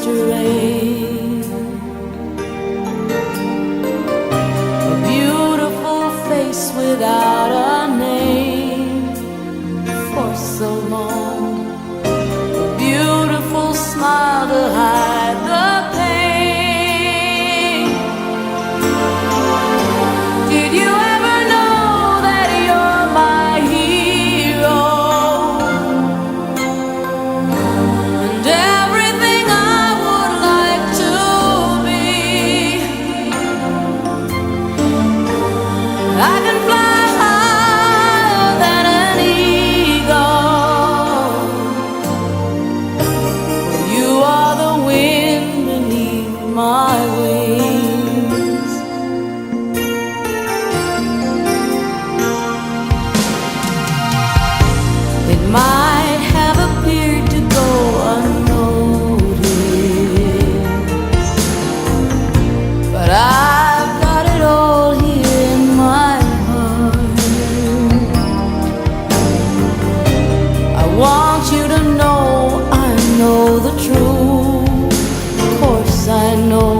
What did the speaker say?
terrain, a beautiful face without a name for so long, a beautiful smile to hide the pain. Did you ever know that you're my hero, and everything I would like to be? I can fly higher than an eagle. You are the wind beneath my wings. It might have appeared to go unnoticed, but I've got it all here in my heart. I want you to know I know the truth. Of course I know